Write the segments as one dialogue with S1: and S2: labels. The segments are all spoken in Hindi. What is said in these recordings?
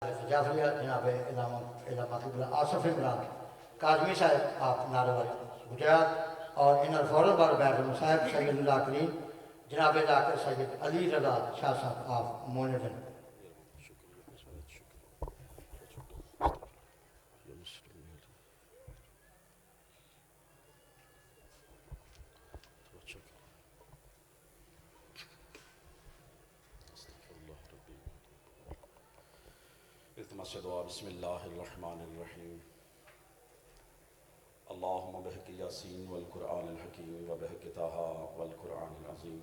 S1: जाफरिया जनाब आसफ इमरान काजमी साहब आप नारोवर गुजरात और इन फौरन बार बैठे साहब सैयद करीम जनाब जाकर सैयद अली रजा शाह साहब आप मोनजन
S2: बिस्मिल्लाहिर्रहमानिर्रहीम अल्लाहुम्मा बिहक़्क़ि यासीन वल क़ुरआनिल हकीम व बिहक़्क़ि ताहा वल क़ुरआनिल अज़ीम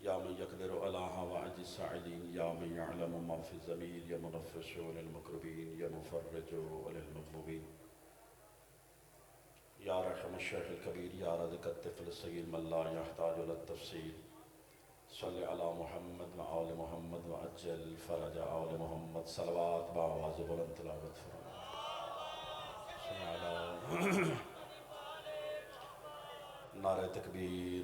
S2: या मन यक़दिरु अला हवाइजिस साइलीन या मन यअलमु मा फ़िज़ ज़मीर या मुनफ़्फ़िसु लिल मुक़रबीन या मुफ़र्रिजु लिल मग़लूबीन या रहमश शैख़िल कबीर या रज़क़त तिफ़्ल सग़ीर मन ला यहताजु इला तफ़सीर सल्लि अला मुहम्मद व आले मुहम्मद व अज्जल फ़रज आले मुहम्मद सलवात बावाज़ बुलंद तिलावत फरमा नारे तकबीर।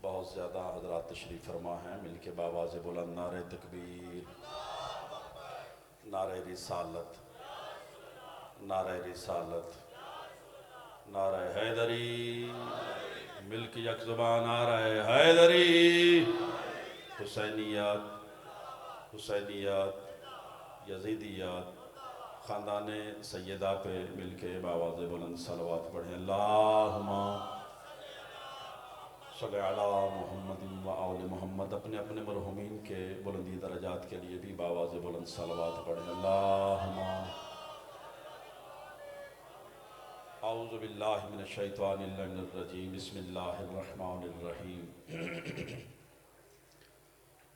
S2: बहुत ज़्यादा हज़रात तशरीफ़ फरमा हैं, मिल के बावाज़ बुलंद नारे तकबीर, नारे रिसालत, नारे रिसालत, नारे हैदरी, मिल के यक ज़ुबान नारे हैदरी। हुसैनियत, हुसैनियत, यज़ीदियत, ख़ानदाने सैयदा पे मिल के बावाज़ बुलंद सलवात पढ़ें। अल्लाहुम्मा सल्लि अला मुहम्मद व आले मुहम्मद। अपने अपने मरहूमीन के बुलंदी दरजात के लिए भी बावाज़ बुलंद सलवात पढ़ें। अल्लाहुम्मा औज़ु बिल्लाहि मिनश शैतानिर रजीम बिस्मिल्लाहिर रहमानिर रहीम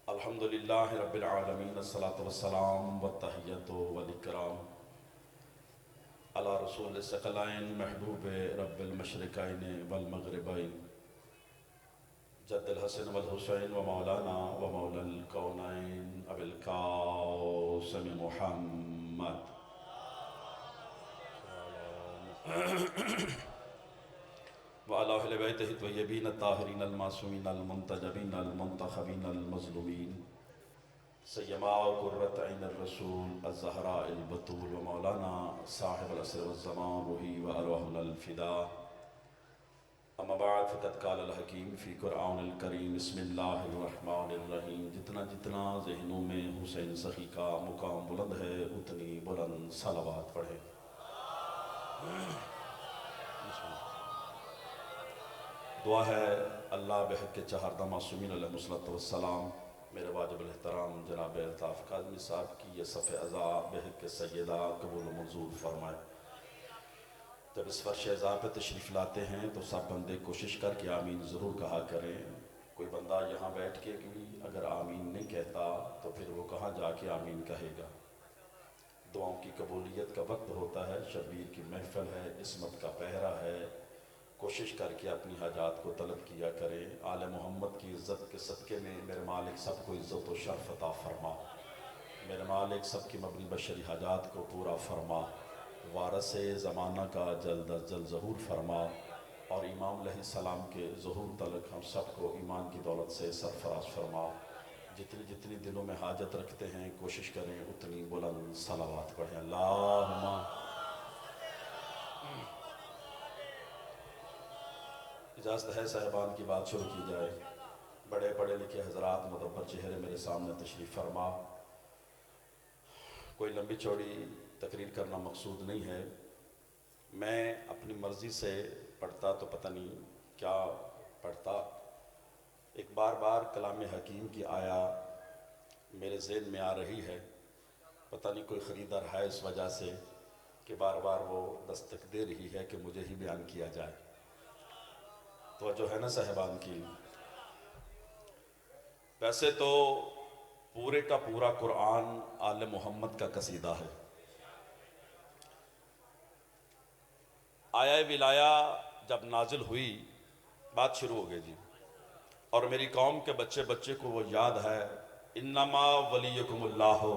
S2: अल्हम्दुलिल्लाहि रब्बिल आलमीन अस्सलातु वस्सलाम वत्तहियतु वल इकराम अला रसूलिस सकलैन महबूब रब्बिल मशरिकैन वल मग़रिबैन जद्दिल हसन वल हुसैन व मौलाना व मौलल कौनैन अबिल कासिम मुहम्मद व अला अहले बैतिही तय्यबीन अत्ताहिरीन अल-मासूमीन अल-मुंतजबीन अल-मुंतखबीन अल-मज़लूमीन सय्यमा क़ुर्रत ऐनिर रसूल अज़-ज़हरा अल-बतूल व मौलाना साहिबुल असर वज़्ज़मान रूही व अरवाहुल फ़िदा। अम्मा बाद फ़क़द क़ालल हकीम फ़ी क़ुरआनिल करीम बिस्मिल्लाहिर्रहमानिर्रहीम। जितना जितना ज़हनों में हुसैन सखी का मुकाम बुलंद है, उतनी बुलंद सलावत पढ़े। दुआ है अल्लाह बहक़ चहारदा मासूमीन अलैहिस्सलातु वस्सलाम मेरे वाजिबुल एहतराम जनाब अल्ताफ़ काज़मी साहब की ये सफ़े अज़ा बहक़ सैयदा कबूल मंजूर फरमाए। जब इस फ़र्श अज़ा पे तशरीफ़ लाते हैं तो सब बंदे कोशिश करके आमीन ज़रूर कहा करें। कोई बंदा यहाँ बैठ के भी अगर आमीन नहीं कहता तो फिर वो कहाँ जाके आमीन कहेगा। दुआओं की कबूलियत का वक्त होता है, शबीर की महफ़िल है, इस्मत का पहरा है। कोशिश करके अपनी हाजात को तलब किया करें। आले मोहम्मद की इज़्ज़त के सदक़े में मेरे मालिक सबको इज़्ज़त व शर्फ़ अता फ़रमा। मेरे मालिक सबकी मबनी बशरी हाजात को पूरा फ़रमा। वारस ज़माना का जल्द अज़ जल्द ज़हूर फ़रमा और इमाम अलैहिस्सलाम के ज़हूर तलक हम सबको ईमान की दौलत से सरफ़राज़ फ़रमा। जितनी जितनी दिलों में हाजत रखते हैं कोशिश करें उतनी बुलंद सलावत पढ़ें। अल्लाहुम्मा इजाज़त है साहिबान की बात शुरू की जाए। बड़े पढ़े लिखे हज़रात मुदब्बर चेहरे मेरे सामने तशरीफ़ फरमा। कोई लंबी चौड़ी तकरीर करना मकसूद नहीं है। मैं अपनी मर्ज़ी से पढ़ता तो पता नहीं क्या पढ़ता। एक बार बार कलाम हकीम की आया मेरे ज़हन में आ रही है, पता नहीं कोई ख़रीदार है इस वजह से कि बार बार वो दस्तक दे रही है कि मुझे ही बयान किया जाए। तो जो है ना साहिबान की, वैसे तो पूरे का पूरा कुरान आले मोहम्मद का कसीदा है। आया विलाया जब नाजिल हुई बात शुरू हो गई जी, और मेरी कौम के बच्चे बच्चे को वो याद है। इन्नमा वलियकुमुल्लाहु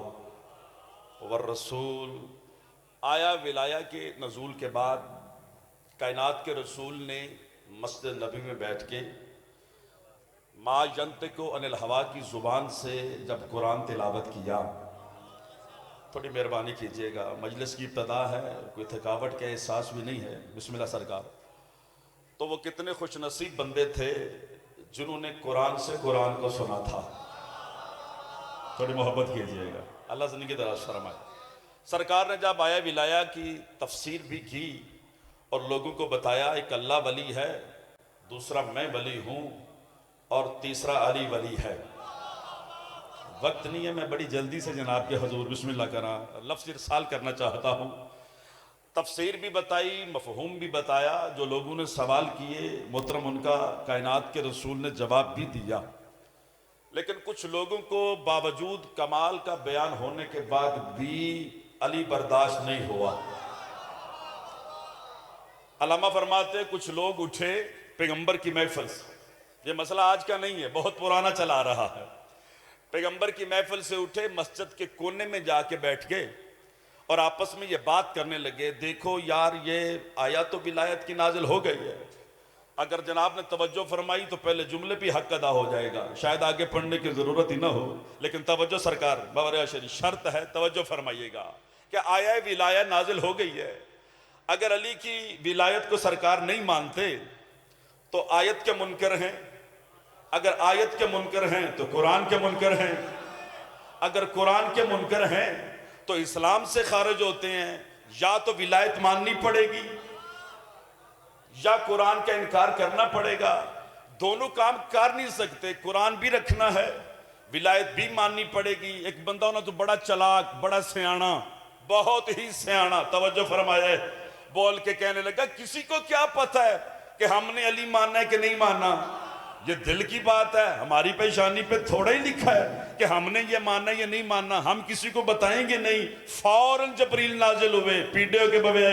S2: वर रसूल। आया विलाया के नज़ूल के बाद कायनात के रसूल ने मस्जिद नबी में बैठ के माँ यंत को अनिल हवा की ज़ुबान से जब कुरान तिलावत किया, थोड़ी मेहरबानी कीजिएगा, मजलिस की इब्तदा है, कोई थकावट का एहसास भी नहीं है। बिस्मिल्लाह सरकार। तो वो कितने खुश नसीब बंदे थे जिन्होंने कुरान से कुरान को सुना था। थोड़ी मोहब्बत कीजिएगा, अल्लाह ज़िंदगी दराज फरमाए। सरकार ने जब आया विलाया की तफसीर भी की और लोगों को बताया एक अल्लाह वली है, दूसरा मैं वली हूँ और तीसरा अली वली है। वक्त नहीं है, मैं बड़ी जल्दी से जनाब के हजूर बिस्मिल्लाह करा लफ्ज़ इरसाल करना चाहता हूँ। तफसीर भी बताई, मफहूम भी बताया, जो लोगों ने सवाल किए मोहतरम उनका कायनात के रसूल ने जवाब भी दिया। लेकिन कुछ लोगों को बावजूद कमाल का बयान होने के बाद भी अली बर्दाश्त नहीं हुआ। अल्लामा फरमाते कुछ लोग उठे पैगंबर की महफिल से, ये मसला आज का नहीं है, बहुत पुराना चला आ रहा है। पैगंबर की महफिल से उठे, मस्जिद के कोने में जाके बैठ गए और आपस में ये बात करने लगे, देखो यार ये आया तो विलायत की नाजिल हो गई है, अगर जनाब ने तवज्जो फरमाई तो पहले जुमले भी हक अदा हो जाएगा, शायद आगे पढ़ने की ज़रूरत ही ना हो। लेकिन तवज्जो सरकार बाबर शरीफ शर्त है, तवज्जो फरमाइएगा कि आया विलायत नाजिल हो गई है। अगर अली की विलायत को सरकार नहीं मानते तो आयत के मुनकर हैं, अगर आयत के मुनकर हैं तो कुरान के मुनकर हैं, अगर कुरान के मुनकर हैं तो इस्लाम से खारिज होते हैं। या तो विलायत माननी पड़ेगी या कुरान का इनकार करना पड़ेगा, दोनों काम कर नहीं सकते। कुरान भी रखना है, विलायत भी माननी पड़ेगी। एक बंदा होना तो बड़ा चलाक, बड़ा सियाना, बहुत ही सियाना, तवज्जो फरमाए, बोल के कहने लगा किसी को क्या पता है कि हमने अली मानना है कि नहीं मानना, ये दिल की बात है। हमारी पेशानी पे थोड़ा ही लिखा है कि हमने ये मानना ये नहीं मानना, हम किसी को बताएंगे नहीं। फौरन जबरील नाजिल हुए, पीढ़ियों के बवे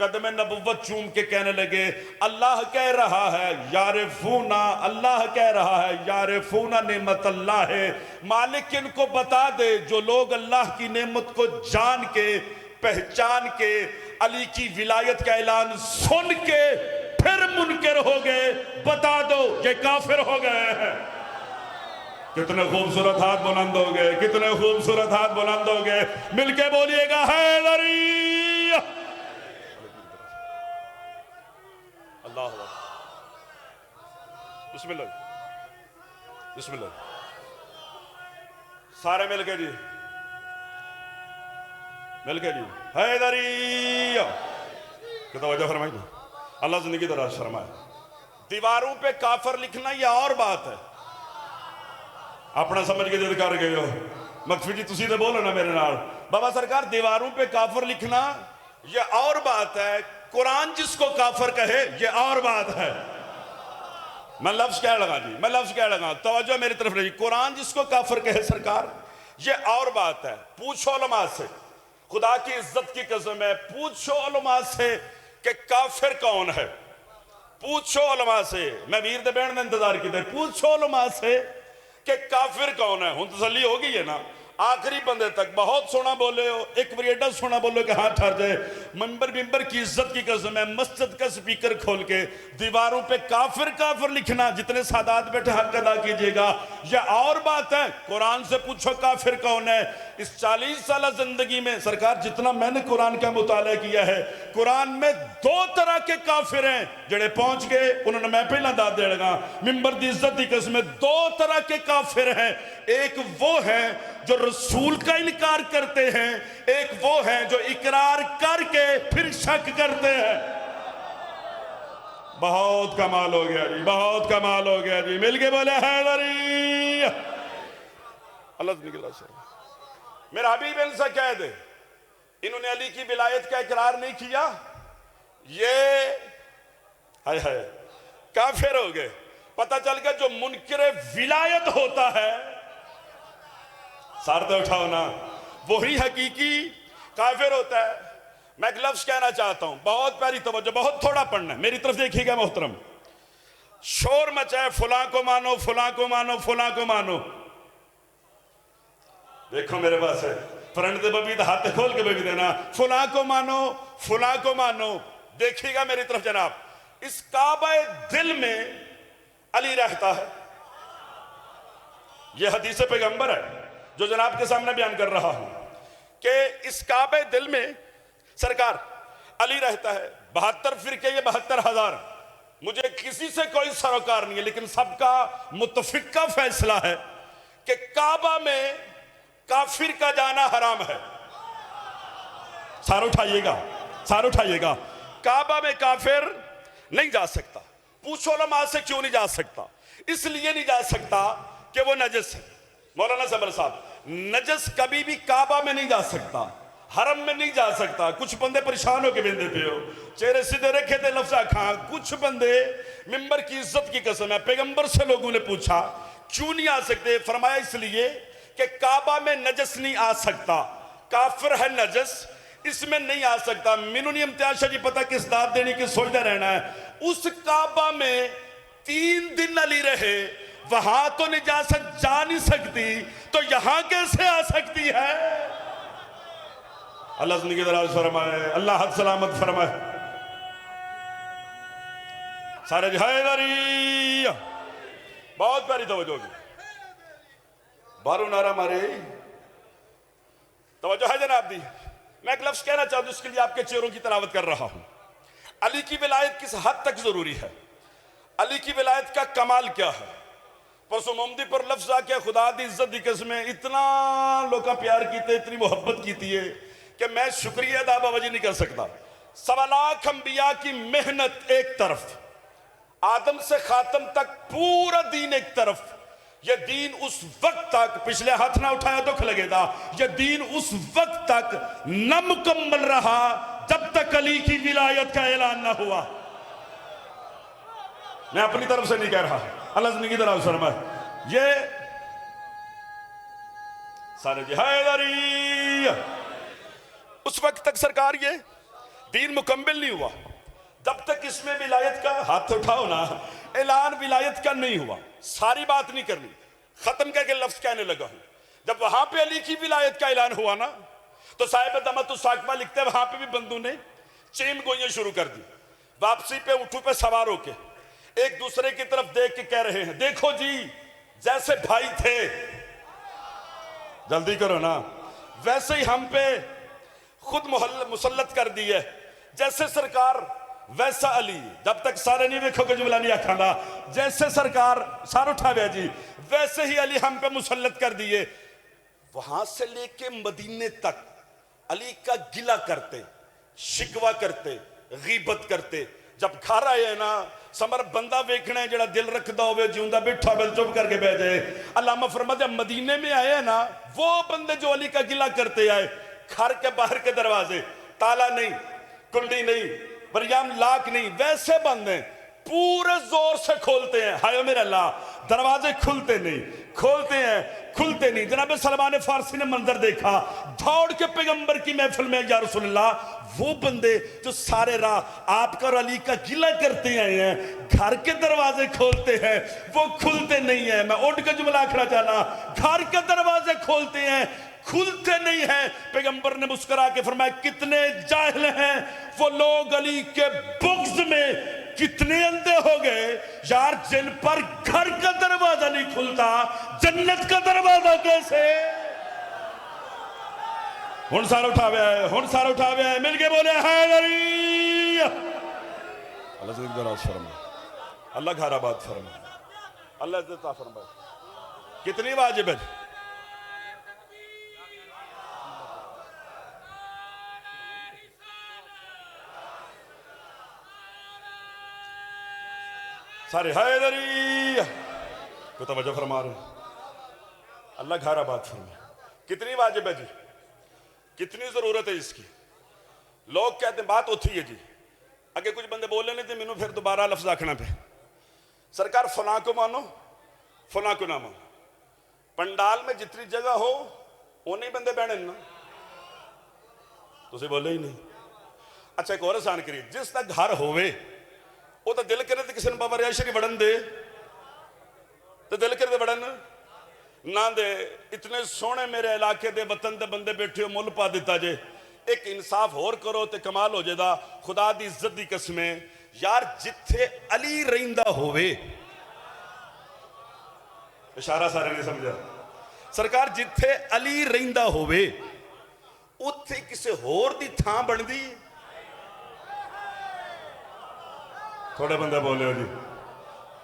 S2: कदम नबुव्वत चूम के कहने लगे अल्लाह कह रहा है यारिफूना, अल्लाह कह रहा है यारिफूना नेमत अल्लाह है। मालिक इनको बता दे जो लोग अल्लाह की नेमत को जान के पहचान के अली की विलायत का ऐलान सुन के फिर मुनकर हो गए, बता दो ये काफिर हो गए हैं। कितने खूबसूरत हाथ बुलंद हो गए, कितने खूबसूरत हाथ बुलंद हो गए, मिलके बोलिएगा हैदरी। अल्लाह बिस्मिल्लाह बिस्मिल्लाह, सारे मिलके जी, मिलके जी हैदरी। कितना वजह फरमाई दो, अल्लाह जिंदगी दराज फरमाए। दीवारों पे काफर लिखना यह और बात है, अपना समझ के जिद कर गए हो। मकफी जी तुसी तो बोलो ना मेरे नाल, बाबा सरकार दीवारों पे काफर लिखना यह और बात है, कुरान जिसको काफर कहे यह और बात है। मैं लफ्ज क्या लगा जी, मैं लफ्ज क्या लगा, तवज्जो मेरी तरफ नहीं। कुरान जिसको काफर कहे सरकार यह और बात है। पूछो उलमा से, खुदा की इज्जत की कसम है, पूछो उलमा से कि काफिर कौन है। पूछो उलमा से, मैं वीर दे बैठ ने इंतजार किया, पूछो उलमा से कि काफिर कौन है। हुन तसल्ली हो गई है ना, आखिरी बंदे तक बहुत सोना बोले हो, एक बार एडा सोना बोलो कि हाथ ठहर जाए। मंबर बिंबर की इज्जत की कसम है, मस्जिद का स्पीकर खोल के दीवारों पे काफिर काफिर लिखना, जितने सादात बैठे हक अदा कीजिएगा। यह और बात है, कुरान से पूछो काफिर कौन है। इस 40 साल जिंदगी में सरकार जितना मैंने कुरान का मुताला किया है, कुरान में 2 तरह के काफिर हैं। जड़े पहुंच गए उन्होंने मैं पहला दाद दे लगा, मिंबर की इज्जत की कसम, 2 तरह के काफिर हैं। एक वो है जो रसूल का इनकार करते हैं, एक वो है जो इकरार करके फिर शक करते हैं। बहुत कमाल हो गया जी, बहुत कमाल हो गया जी, मिलके बोले हैदरी। अल्लाह मेरा हबीब इनसे कह दे, इन्होंने अली की विलायत का इकरार नहीं किया, ये हाय हाय काफिर हो गए। पता चल गया जो मुनकिर विलायत होता है, सार तो उठाओ ना, वही हकीकी काफिर होता है। मैं एक लफ्ज कहना चाहता हूं, बहुत प्यारी तवज्जो, बहुत थोड़ा पढ़ना है, मेरी तरफ देखिएगा मोहतरम। शोर मचाए फुला को मानो, फुला को मानो, फुला को मानो। देखो मेरे पास है फ्रंट दे बबी, हाथ खोल के बबी देना, फुला को मानो, फुला को मानो। देखिएगा मेरी तरफ जनाब, इस काबा दिल में अली रहता है, ये हदीस पैगंबर है जो जनाब के सामने बयान कर रहा हूं कि इस काबे दिल में सरकार अली रहता है। 72 फिरके, ये 72,000। मुझे किसी से कोई सरोकार नहीं है, लेकिन सबका मुतफिका फैसला है कि काबा में काफिर का जाना हराम है। सार उठाइएगा, सार उठाइएगा। काबा में काफिर नहीं जा सकता। पूछो उलमा से क्यों नहीं जा सकता? इसलिए नहीं जा सकता कि वो नजस है। मौलाना समर साहब, नजस कभी भी काबा में नहीं जा सकता, हरम में नहीं जा सकता। कुछ बंदे परेशान होके बेंदे पे हो, चेहरे सीधे रखे थे, लफ्जा खां। कुछ बंदे मिंबर की इज्जत की कसम है, पैगंबर से लोगों ने पूछा क्यों नहीं आ सकते? फरमाया इसलिए कि काबा में नजस नहीं आ सकता, काफिर है नजस, इसमें नहीं आ सकता। मिनू नहीं इम्तियाज जी पता किस दाद देने की सोचता रहना है। उस काबा में 3 दिन अली रहे, वहां तो निजासत जा नहीं सकती, तो यहां कैसे आ सकती है? अल्लाह जिंदगी दराज फरमाए, अल्लाह हद सलामत फरमाए। सारे हैदरी, बहुत प्यारी तवज्जो होगी। बारू नारा मारे, तवज्जो है जनाब दी। मैं एक लफ्ज कहना चाहता हूं, इसके लिए आपके चेहरों की तिलावत कर रहा हूं। अली की विलायत किस हद तक जरूरी है? अली की विलायत का कमाल क्या है? परसों मोमदी पर लफ्ज आके खुदा दी इज्जत दी किस्में इतना लोग प्यार कीते, इतनी मोहब्बत की है कि मैं शुक्रिया अदा बावजी नहीं कर सकता। 1.25 लाख अंबिया की मेहनत एक तरफ, आदम से खातम तक पूरा दीन एक तरफ। यह दीन उस वक्त तक, पिछले हाथ ना उठाया दुख लगेगा, यह दीन उस वक्त तक न मुकम्मल रहा जब तक अली की विलायत का ऐलान ना हुआ। मैं अपनी तरफ से नहीं कह रहा, अल्लाह जिंदगी दराज फरमाए। ये सारे जिहादरी, उस वक्त तक सरकार ये दीन मुकम्मल नहीं हुआ जब तक इसमें विलायत का, हाथ उठाओ ना, ऐलान विलायत का नहीं हुआ। सारी बात नहीं करनी, खत्म करके लफ्ज कहने लगा हूं। जब वहां पे अली की विलायत का ऐलान हुआ ना, तो साहिब दमतु साकबा लिखते हैं वहां पे भी बंदू ने चेम गोइयां शुरू कर दी। वापसी पे उठू पे सवार होके एक दूसरे की तरफ देख के कह रहे हैं, देखो जी जैसे भाई थे, जल्दी करो ना, वैसे ही हम पे खुद मुसल्लत कर दी है। जैसे सरकार वैसा अली। जब तक सारे नहीं देखोगे जुमला नहीं आखांगा। जैसे सरकार सार उठावे जी, वैसे ही अली हम पे मुसल्लत कर दिए। वहां से लेके मदीने तक अली का गिला करते, शिकवा करते, गीबत करते। जब घर आए ना, समर बंदा वेखना है जरा दिल रखता हो, जिंदा बैठा बिल चुप करके बह जाए। अल्लामा फरमाते मदीने में आए ना, वो बंदे जो अली का गिला करते आए, घर के बाहर के दरवाजे ताला नहीं, कुंडी नहीं, बरियाम लाक नहीं, वैसे बंद हैं, पूरे जोर से खोलते हैं। हाय मेरा अल्लाह, दरवाजे खुलते नहीं, खोलते हैं खुलते नहीं। जनाब सलमान फारसी ने मंजर देखा, दौड़ के पैगंबर की महफिल में, या रसूलुल्लाह, वो बंदे जो सारे राह आपका और अली का गिला करते आए हैं, घर के दरवाजे खोलते हैं, वो खुलते नहीं है। मैं उठ के जुमला आखना चाहना, घर के दरवाजे खोलते हैं, खुलते नहीं है। पैगंबर ने मुस्कुरा के फरमाया, कितने जाहिल हैं वो लोग, अली के बुग़्ज़ में कितने अंधे हो गए यार, जिन पर घर का दरवाजा नहीं खुलता, जन्नत का दरवाजा कैसे? हुन सार उठावे है, हुन सार उठावे है, मिल के बोले हैदरी। अल्लाह से दराज फरमाए, अल्लाह घराबाद फरमाए, अल्लाह इज्जत फरमाए। कितनी वाजिब है? सारे हैदरी को तवज्जो फरमा रहे, अल्लाह घराबाद फरमाए। कितनी वाजिब है जी, कितनी जरूरत है इसकी। लोग कहते हैं बात होती है जी, अगे कुछ बंदे बोले नहीं थे, मैनू फिर दोबारा लफ्ज आखना पे, सरकार फला को मानो फला को ना मानो। पंडाल में जितनी जगह हो उन्हें ही बंदे बैठे ना, तुझे बोले ही नहीं। अच्छा एक और आसान करिए, जिस तक घर होवे वो तो दिल करे किसी ने बाबा रिहायशी बढ़न दे, तो दिल करे बढ़न ना दे। इतने सोहने मेरे इलाके दे वतन दे बंदे बैठे हो, मुल पा दिता जे। एक इंसाफ होर करो तो कमाल हो जाएगा। खुदा दी इज्जत दी कसमें यार, जिथे अली रहिंदा होवे, इशारा सारे ने समझा। सरकार जिथे अली रहिंदा होवे उत्थे किसी होर दी थां बनदी। थोड़े बंदे बोले हो जी,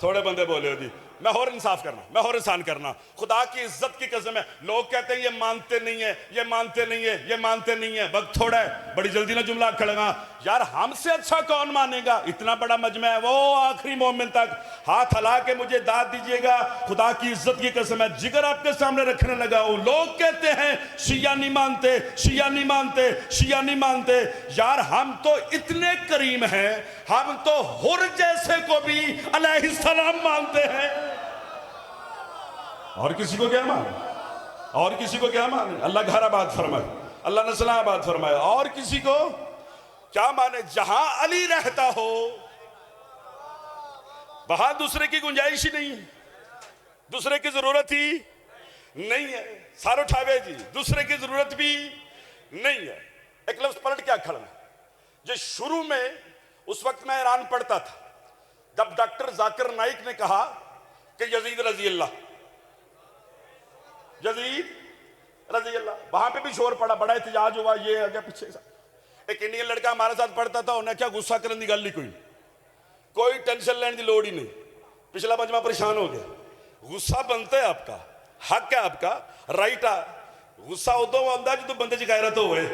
S2: थोड़े बंदे बोले हो जी। मैं और इंसाफ करना, मैं और इंसान करना, खुदा की इज्जत की कसम है। लोग कहते हैं ये मानते नहीं है, ये मानते नहीं है, ये मानते नहीं है। वक्त थोड़ा है, बड़ी जल्दी ना जुमला खड़ेगा यार, हमसे अच्छा कौन मानेगा? इतना बड़ा मजमा है, वो आखिरी मोमिन तक हाथ हिला के मुझे दाद दीजिएगा। खुदा की इज्जत की कसम है, जिगर आपके सामने रखने लगा हूं। लोग कहते हैं शिया नहीं मानते, शिया नहीं मानते, शिया नहीं मानते। यार हम तो इतने करीम हैं, हम तो हुर जैसे को भी अलैहिस्सलाम मानते हैं। और किसी को क्या माने? और किसी को क्या माने? अल्लाह घर आबाद फरमाए, अल्लाह नस्ल आबाद फरमाए। और किसी को क्या माने? जहां अली रहता हो वहां दूसरे की गुंजाइश ही नहीं है, दूसरे की जरूरत ही नहीं है। सारो ठावे जी, दूसरे की जरूरत भी नहीं है। एक लफ्ज पलट क्या खड़ा जो शुरू में उस वक्त मैं ईरान पढ़ता था, जब डॉक्टर जाकिर नाइक ने कहा कि यजीद रजी अल्लाह, यजीद रजी अल्लाह, वहां पे भी शोर पड़ा, बड़ा एहतजाज हुआ। ये आगे पीछे एक इंडियन लड़का हमारे साथ पढ़ता था, उन्हें क्या गुस्सा करने की गल ही कोई टेंशन लेने की लोड़ ही नहीं। पिछला मजमा परेशान हो गया। गुस्सा बनता है आपका, हक है आपका, राइट है। गुस्सा उदो आता जो बंदे च गैरत होवे,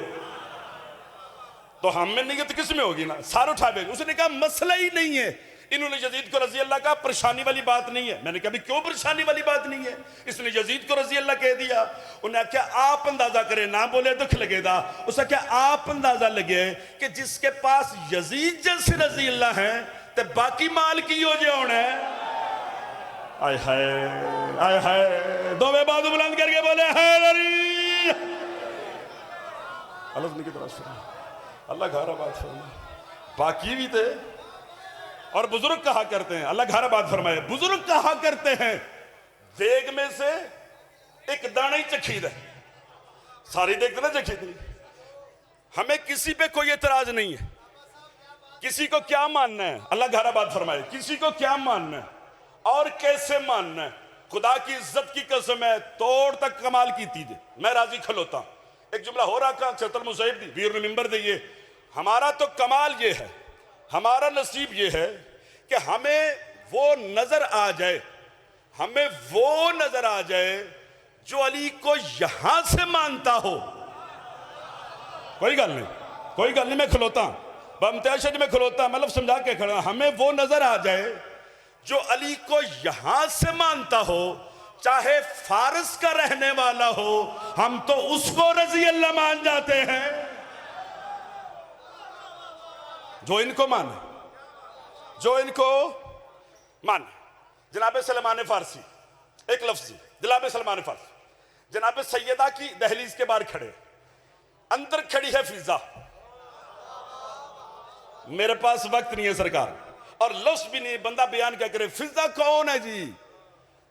S2: तो हम में नहीं है तो किस में होगी ना। सारो ठाबे उसने कहा मसला ही नहीं है। इन्होंने यजीद को रजी अल्लाह का परेशानी वाली बात नहीं है। मैंने कहा क्यों परेशानी वाली बात नहीं है? इसने यजीद को रजी अल्लाह कह दिया। उन्हें क्या आप अंदाजा करें, ना बोले दुख लगेगा। उसका क्या आप अंदाजा लगे कि जिसके पास यजीद जैसे रजी अल्लाह है तो बाकी माल की हो जाए होना है। आय हाय, आय हाय, दोवे बाजू बुलंद करके बोले है अल्लाह घर आबाद फरमाए। बाकी भी थे। और बुजुर्ग कहा करते हैं, अल्लाह घर आबाद फरमाए, बुजुर्ग कहा करते हैं देग में से एक दाना ही चखीद है, सारी देख ना चखीद। हमें किसी पे कोई एतराज नहीं है। किसी को क्या मानना है, अल्लाह घर आबाद फरमाए, किसी को क्या मानना है और कैसे मानना है। खुदा की इज्जत की कसम है, तोड़ तक कमाल की थी। मैं राजी खलोता हूं। एक जुमला हो रहा का चतल मुसैब दी वीर मिंबर दिए। हमारा तो कमाल ये है, हमारा नसीब ये है कि हमें वो नजर आ जाए, हमें वो नजर आ जाए जो अली को यहां से मानता हो। कोई गल नहीं, कोई गल नहीं, मैं खलोता बमतशद में खलोता, मतलब समझा के खड़ा। हमें वो नजर आ जाए जो अली को यहां से मानता हो, चाहे फारस का रहने वाला हो, हम तो उसको रजी अल्लाह मान जाते हैं। जो इनको माने, जो इनको माने। जनाब सलमान फारसी, एक लफ्जी जनाब सलमान फारसी जनाब सैयदा की दहलीज के बाहर खड़े, अंदर खड़ी है फिजा। मेरे पास वक्त नहीं है सरकार, और लफ्ज भी नहीं, बंदा बयान क्या करे। फिजा कौन है जी?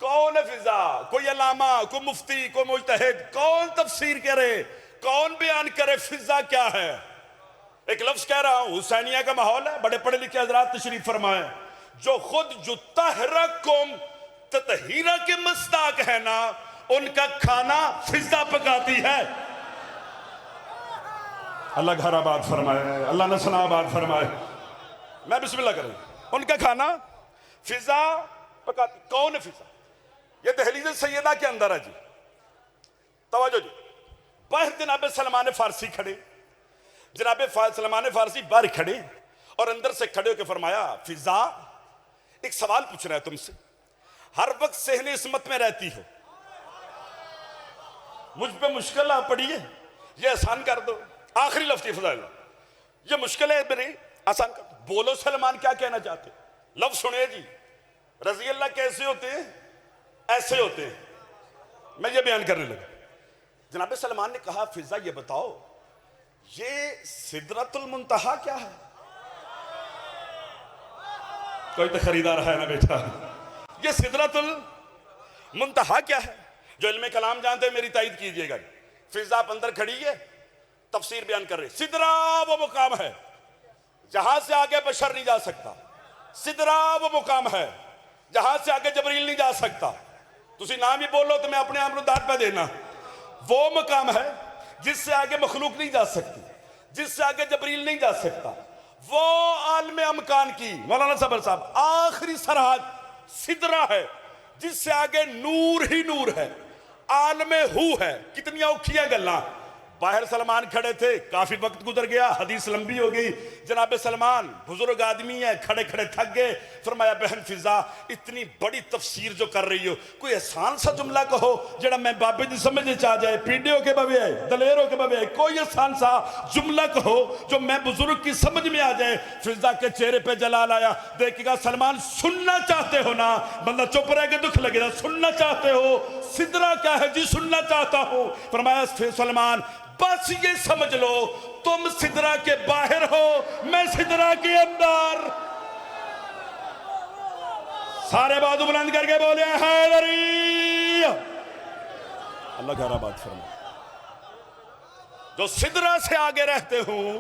S2: कौन है फिजा? कोई अलामा, कोई मुफ्ती, कोई मुजतहिद, कौन तफसीर करे, कौन बयान करे फिजा क्या है? एक लफ्ज कह रहा हूं, हुसैनिया का माहौल है, बड़े पढ़े लिखे हजरात तशरीफ फरमाए। जो खुद जो तहरा कौम ततहीरा के मस्ताक है ना, उनका खाना फिजा पकाती है। अल्लाह घर आबाद फरमाए, अल्लाह नस्ल आबाद फरमाए। मैं बिस्मिल्लाह करूं। उनका खाना फिजा पकाती। कौन है फिजा? ये दहलीज सैयदा के अंदर है जी। तवज्जो जी। बाहर जनाब सलमान फारसी खड़े, जनाब सलमान फारसी बाहर खड़े और अंदर से खड़े होकर फरमाया, फिजा एक सवाल पूछ रहा है तुमसे। हर वक्त सहने इसमत में रहती हो, मुझ पे मुश्किल आ पड़ी है, ये आसान कर दो। आखिरी लफ्ज़ फिजा, ये मुश्किल है मेरी, आसान कर दो। बोलो सलमान क्या कहना चाहते? लफ्ज सुनिए जी। रजी अल्लाह कैसे होते हैं? ऐसे होते हैं। मैं ये बयान करने लगा। जनाब सलमान ने कहा, फिजा ये बताओ, ये सिदरतुल मुंतहा क्या है? कोई तो खरीदार है ना बेटा। ये सिदरतुल मुंतहा क्या है? जो इल्मे कलाम जानते हैं मेरी तायद कीजिएगा। फिजा आप अंदर खड़ी है, तफसीर बयान कर रहे। सिदरा वो मुकाम है जहां से आगे बशर नहीं जा सकता। सिदरा वो मुकाम है जहां से आगे जबरील नहीं जा सकता। तुसी ना भी बोलो तो मैं अपने आप को दाद पे देना। वो मकाम है जिससे आगे मखलूक नहीं जा सकती, जिससे आगे जबरील नहीं जा सकता। वो आलम अमकान की मौलाना सबर साहब आखिरी सरहद सिदरा है, जिससे आगे नूर ही नूर है, आलम हू है। कितनी औखियां गल्ला। बाहर सलमान खड़े थे, काफी वक्त गुजर गया, हदीस लंबी हो गई। जनाब सलमान बुजुर्ग आदमी है, खड़े खड़े थक गए। फरमाया बहन फिजा इतनी बड़ी तफसीर जो कर रही हो, कोई आसान सा जुमला कहो जरा मैं बाबे की समझ आ जाए, पीडियो के बवे आए, दलेरों के बवे आए, कोई आसान सा जुमला कहो जो मैं बुजुर्ग की समझ में आ जाए। फिजा के चेहरे पे जलाल आया। देखिएगा सलमान, सुनना चाहते हो ना? बंदा चुप रह के दुख लगेगा। सुनना चाहते हो? सिदरा क्या है जी, सुनना चाहता हूं। फरमाया सलमान बस ये समझ लो तुम सिदरा के बाहर हो, मैं सिदरा के अंदर। सारे बाजू बुलंद करके बोले हैदरी। अल्लाह का बात फरमा। जो सिदरा से आगे रहते हूं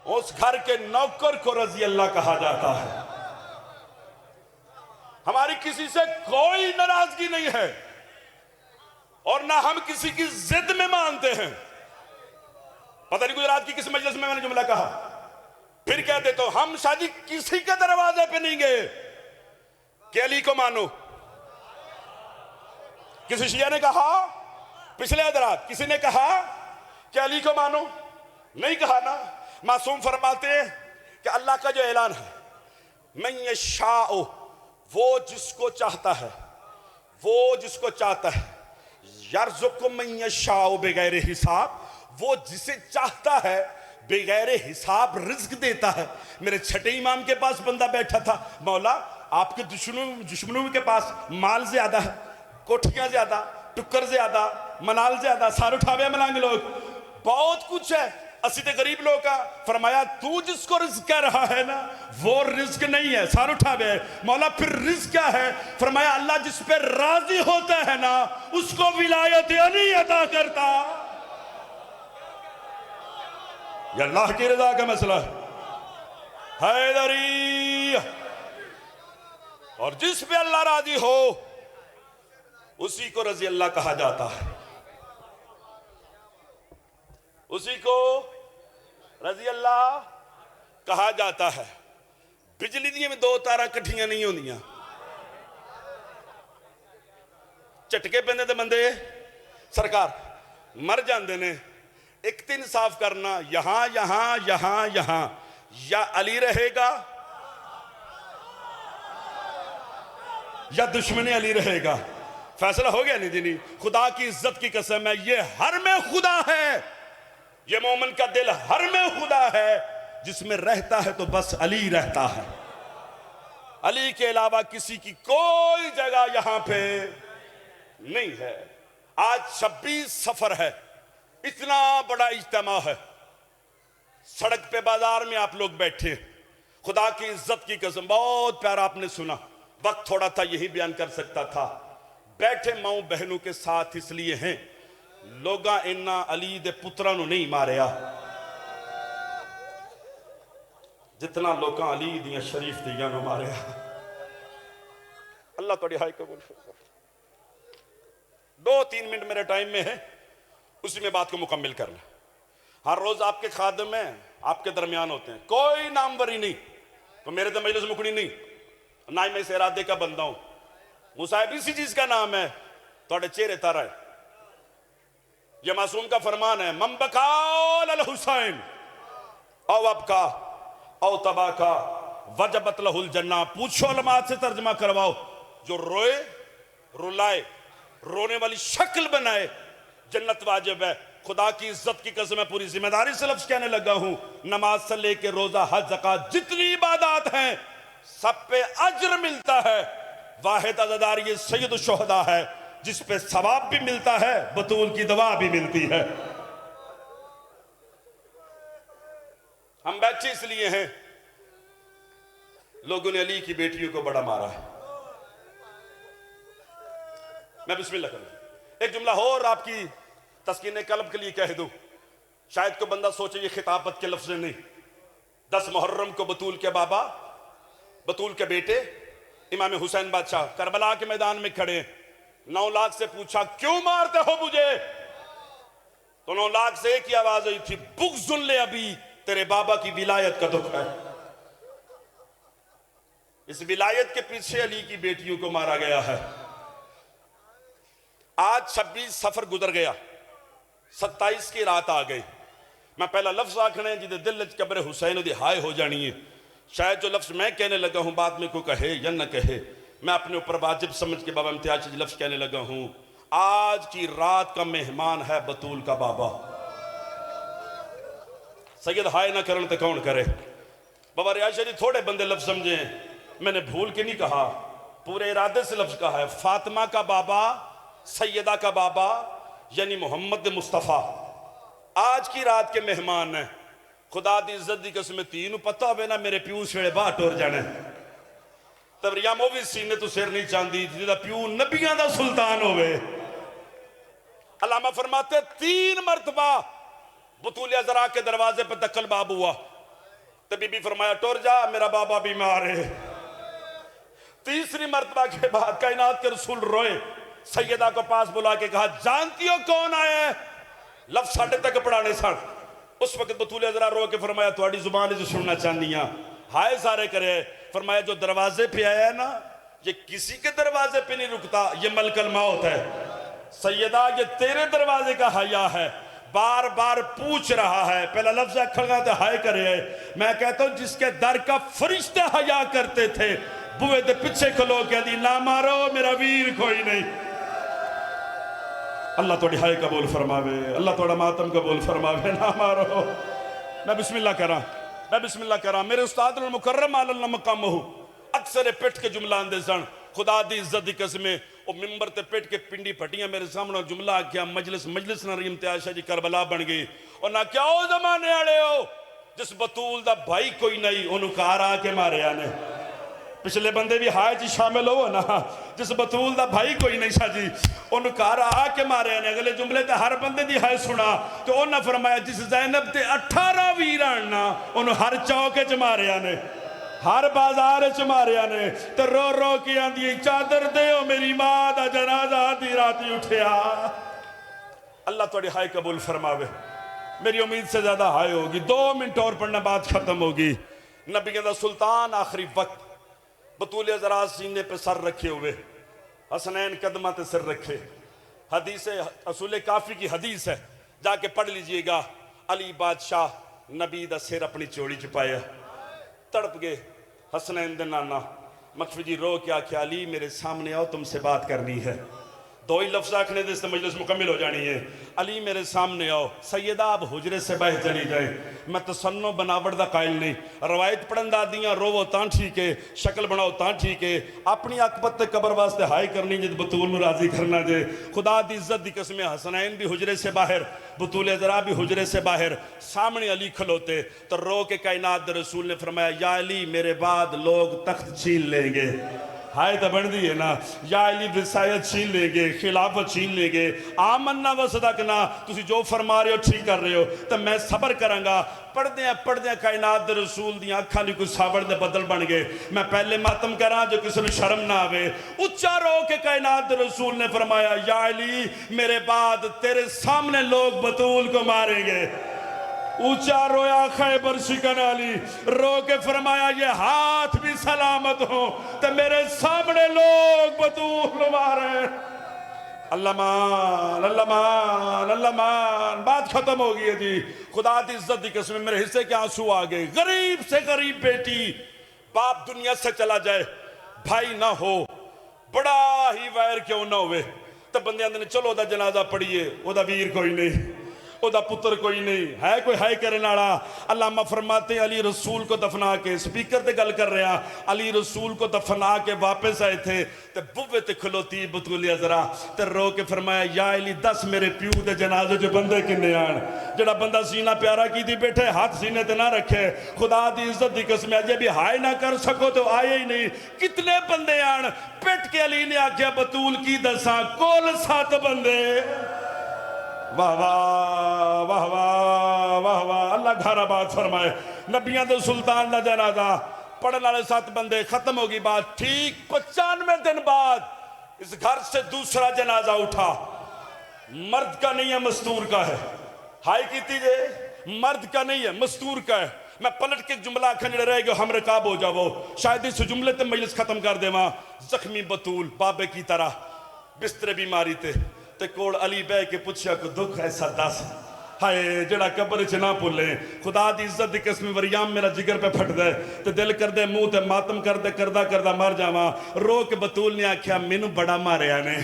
S2: उस घर के नौकर को रजी अल्लाह कहा जाता है। हमारी किसी से कोई नाराजगी नहीं है और ना हम किसी की जिद में मानते हैं। पता नहीं गुजरात की किस मजलिस में मैंने जुमला कहा, फिर कह देता हूं, हम शादी किसी के दरवाजे पे नहीं गए कि अली को मानो। किसी शिया ने कहा, पिछले हजरात किसी ने कहा कि अली को मानो, नहीं कहा ना। मासूम फरमाते हैं कि अल्लाह का जो ऐलान है, मैं ये शाओ, वो जिसको चाहता है, वो जिसको चाहता है, यर्ज़ुक़ु मन यशाउ बगैर हिसाब, वो जिसे चाहता है बगैर हिसाब रिज्क देता है। मेरे छठे इमाम के पास बंदा बैठा था, मौला आपके दुश्मनों के पास माल ज्यादा है, कोठियां ज्यादा, टुक्कर ज्यादा, मनाल ज्यादा, सार उठावे मलांगे लोग, बहुत कुछ है, असी तो गरीब लोग का। फरमाया तू जिसको रिज्क कह रहा है ना, वो रिज्क नहीं है, सार उठावे। मौला फिर रिज्क क्या है? फरमाया अल्लाह जिस पे राजी होता है ना, उसको विलायत अली अता करता। ये अल्लाह की रजा का मसला है हैदरी। और जिस पे अल्लाह राजी हो उसी को रजी अल्लाह कहा जाता है, उसी को रजी अल्लाह कहा जाता है। बिजली दी में दो तारा कट्ठियां नहीं होंदियां, झटके पैंदे ते बंदे सरकार मर जाते ने। एक तो इंसाफ करना, यहां यहां यहां यहां, या अली रहेगा या दुश्मन अली रहेगा। फैसला हो गया नहीं जी? नहीं। खुदा की इज्जत की कसम है, ये हर में खुदा है, ये मोमिन का दिल हर में खुदा है, जिसमें रहता है तो बस अली रहता है। अली के अलावा किसी की कोई जगह यहां पे नहीं है। आज 26 सफर है, इतना बड़ा इज्तिमा है, सड़क पे बाजार में आप लोग बैठे, खुदा की इज्जत की कसम बहुत प्यारा आपने सुना। वक्त थोड़ा था, यही बयान कर सकता था। बैठे माओ बहनों के साथ इसलिए हैं लोगा इन्ना अली दे पुत्रा नु नहीं मारिया जितना लोगा अली दियां शरीफ दियां नु मारिया। अल्लाह थोड़ी हाई कबूल करे। 2-3 मिनट मेरे टाइम में है, उसी में बात को मुकम्मिल करना। हर रोज आपके खादम में आपके दरमियान होते हैं, कोई नामवरी नहीं, तो मेरे तो मजलिस मुकनी नहीं, ना ही मैं इस इरादे का बंदा हूं। मुसाहिब इसी चीज का नाम है, थोड़े चेहरे तारा है। यह मासूम का फरमान है, मम बकाल अल हुसैन औ अबका औ तबाका वजबत लहुल जन्ना। पूछो उलमात से तर्जमा करवाओ, जो रोए रुलाए, रोने वाली शक्ल बनाए, जन्नत वाजिब है। खुदा की इज्जत की कसम है, पूरी जिम्मेदारी से लफ्ज कहने लगा हूं, नमाज से लेके रोजा हज ज़कात जितनी इबादत हैं सब पे अज्र मिलता है। वाहिद अज़ादार ये सैयद शुहदा है, जिस पे सवाब भी मिलता है, बतूल की दवा भी मिलती है। हम बैठे इसलिए हैं, लोगों ने अली की बेटियों को बड़ा मारा है। मैं बिस्मिल्लाह करूं, एक जुमला हो और आपकी तस्कीन कल्ब के लिए कह दूं, शायद को बंदा सोचे ये खिताबत के लफ्ज नहीं। 10 मुहर्रम को बतूल के बाबा, बतूल के बेटे इमाम हुसैन बादशाह करबला के मैदान में खड़े, 9 लाख से पूछा क्यों मारते हो मुझे? तो 9 लाख से एक ही आवाज हुई थी, बुग़्ज़ुन ले अबी, तेरे बाबा की विलायत का दुख है। इस विलायत के पीछे अली की बेटियों को मारा गया है। आज 26 सफर गुजर गया, 27 की रात आ गई। मैं पहला लफ्ज आखने जिदे दिल च कब्र हुसैन दी हाय हो जानी है। शायद जो लफ्ज मैं कहने लगा हूं बाद में कोई कहे या न कहे, मैं अपने ऊपर वाजिब समझ के बाबा इम्तियाज लफ्ज कहने लगा हूं। आज की रात का मेहमान है बतूल का बाबा। सैयद हाय ना करन तो कौन करे? बाबा रियाज जी थोड़े बंदे लफ्ज समझे, मैंने भूल के नहीं कहा, पूरे इरादे से लफ्ज कहा है। फातिमा का बाबा, सैयदा का बाबा यानी मोहम्मद मुस्तफ़ा आज की रात के मेहमान है। खुदा दी इज्जत दी कसम तीन पता हो ना मेरे प्यू सवेले बाहर टुर जाने, तब रिया वो भी सीने तो सिर नहीं चाहती जिहदा प्यू नबियां दा सुल्तान होवे। अल्लामा फरमाते 3 मरतबा बतूलिया जरा के दरवाजे पर दखल बाब हुआ, तो बीबी फरमाया टुर जा मेरा बाबा बीमार है। तीसरी मरतबा के बाद कायनात के रसूल रोए, सैयदा को पास बुला के कहा जानती हो कौन आया है? लफ्ज साढ़े तक पढ़ाने सन। उस वक्त बतूलिया जरा रो के फरमाया थोड़ी जुबान से सुनना चाहनी हाँ। हाय सारे करे, फरमाया जो दरवाजे पे आया है ना ये किसी के दरवाजे पे नहीं रुकता, ये मलकल मौत है। सैयदा ये तेरे दरवाजे का हया है, बार बार पूछ रहा है। पहला लफ्ज खड़ा तो हाय करे, मैं कहता हूं जिसके दर का फरिश्ते हया करते थे बुए के पीछे खलो के दी ना मारो मेरा वीर कोई नहीं। अल्लाह थोड़ी हाय कबूल फरमावे, अल्लाह थोड़ा मातम कबूल फरमावे, ना मारो। मैं बिस्मिल्लाह करा, मैं बिस्मिल्लाह करा। मेरे उस्ताद मुकर्रम आलल मकाम हो अक्सर पिट के जुमला आंदे सन, खुदा दी इज्जत दी कसमें वो मिंबर ते पिट के पिंडी फटियां मेरे सामने जुमला आख्या मजलिस मजलिस ना इम्तियाज शाह जी करबला बन गई। और ना क्या ओ जमाने वाले हो जिस बतूल दा भाई कोई नहीं ओनू कार आके मारिया ने। पिछले बंदे भी हाय जी शामिल हो ना, जिस बतूल दा भाई कोई नहीं सा जी ओनू कार आके मारिया ने। अगले जुमले ते हर बंदे दी हाय सुना तो उन्हें फरमाया जिस जैनब ते 18 वीर आना ओनू हर चौके च मारिया ने, हर बाजार च मारिया ने। तो रो रो के आंदी चादर दे मेरी मां दा जनाजा आधी रात उठिया। अल्लाह थोड़ी हाय कबूल फरमावे। मेरी उम्मीद से ज्यादा हाय होगी, 2 मिनट और पढ़ना बात खत्म होगी। नबियों दा सुल्तान आखिरी वक्त बतूले जरा सीने पे सर रखे हुए, हसनैन कदमा ते सिर रखे। हदीस असूल काफी की हदीस है, जाके पढ़ लीजिएगा। अली बादशाह नबी दा सिर अपनी चोड़ी च पाया, तड़प गए। हसनैन दे नाना मखफी जी रो के आख्या अली मेरे सामने आओ तुमसे बात करनी है। 2 ही लफ्ज आखने दे मजलिस मुकम्मिल हो जानी है। अली मेरे सामने आओ। सैयदा अब हुजरे से बाहर चली जाए, मैं तसन्नो बनावट दा कायल नहीं। रवायत पढ़न दादियां रोवो तां ठीक है, शक्ल बनाओ तां ठीक है, अपनी अकबत ते कबर वास्ते हाय करनी जे बतूल नूं राजी करना जे। खुदा दी इज्जत दी कसम हसनैन भी हुजरे से बाहर, बतूल जरा भी हुजरे से बाहर, सामने अली खलोते। तो रो के कायनात दे रसूल ने फरमाया या अली मेरे बाद लोग तख्त छीन लेंगे। हाय तो बनती है ना, या अली विसायत छीन लेंगे, खिलाफत छीन लेंगे। आमन्ना वसदक ना तुसी जो फरमा रहे हो ठीक कर रहे हो, तो मैं सबर करांगा। पढ़दे कायनात दे रसूल दी अखां दी कोई सावड़ दे बदल बन गए। मैं पहले मातम करा जो किसी को शर्म ना आवे। उच्चा रो के कायनात दे रसूल ने फरमाया या अली मेरे बाद तेरे सामने लोग बतूल को मारेंगे। ऊंचा रोया खैबर शिकन अली, रो के फरमाया ये हाथ भी सलामत हो तो मेरे सामने लोग बतूल मारे। अल्लाह मान अल्लाह मान अल्लाह मान। बात खत्म हो गई है जी। खुदा की इज्जत की कसम मेरे हिस्से के आंसू आ गए। गरीब से गरीब बेटी, बाप दुनिया से चला जाए, भाई ना हो, बड़ा ही वैर क्यों ना होवे, तो बंदे आंदे ने चलो ओदा जनाजा पढ़िए, ओदा वीर कोई नहीं, ओदा पुत्र कोई नहीं है, कोई हाय करने वाला। अल्लामा फरमाते अली रसूल को दफना के, स्पीकर ते गल कर रहा, अली रसूल को दफना के वापस आए थे ते बुवे ते खलोती बतूलिया जरा ते रो के फरमाया या अली दस मेरे प्यू दे जनाजे च बंदे किन्ने आन। जेड़ा बंदा सीना प्यारा की दी बैठे हाथ सीने ते ना रखे, खुदा दी इज्जत दी कसम अजे भी हाय ना कर सको तो आए ही नहीं। कितने बंदे आन। पिट के अली ने आख्या बतूल की दसा कोल 7 बंदे। वाह वाह वाह वाह वाह वाह। अल्लाह घर आबाद फरमाए। नबियां दे सुल्तान दा जनाजा पढ़ने वाले 7 बंदे, खत्म होगी बात। ठीक 95 दिन बाद इस घर से दूसरा जनाजा उठा, मर्द का नहीं है मस्तूर का है। हाई की जे मर्द का नहीं है मस्तूर का है। मैं पलट के जुमला आखन जड़े रह गए हम रकाब हो जावो, शायद इस जुमले ते मजलिस खत्म कर देवा। जख्मी बतूल बाबे की तरह बिस्तरे बीमारी ते कोल अली बह के पूछया को दुख ऐसा दस, हाय जड़ा कब्र च ना भुले। खुदा दी इज्जत दी किस्म वरियाम मेरा जिगर पे फट दे ते दिल कर दे मुंह ते मातम कर दे, करदा करदा मर जावा। रो के बतूल ने आख्या मैनू बड़ा मारिया ने,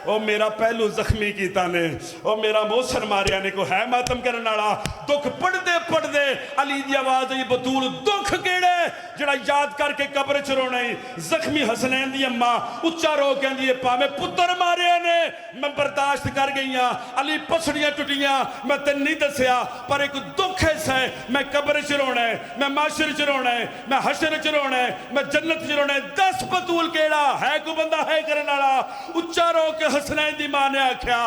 S2: ओ मेरा पहलू जख्मी कीता ने, ओ मेरा मोहसन मारिया ने। को है मातम करने वाला। दुख पढ़दे पढ़दे अली दी आवाज आई, बतूल दुख केड़े जड़ा याद करके कब्र च रोना ही। जख्मी हसनैन दी अम्मा उच्चा रो कहंदी है भावे पुत्र मारिया ने मैं बर्दाश्त कर गई हां। अली पसड़ियां टुटियां मैं तेन नहीं दसिया, पर एक दुख ऐसा है मैं कब्र च रोना है, मैं माशर च रोना है, मैं हशर च रोना है, मैं जन्नत च रोना है। दस बतूल केड़ा है, कोई बंदा है करने वाला। उच्चा रो के हसनैन दी मां ने आख्या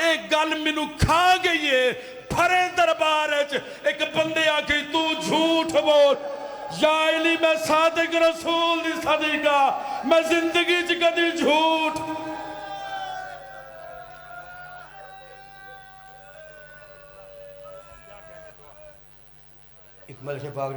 S2: एक गल मैनू खा गई है। फरे दरबार एक बंदे आके तू झूठ बोल, या अली मैं सादिक रसूल दी सदीका मैं जिंदगी च कदी झूठ।
S1: इकमल से पाक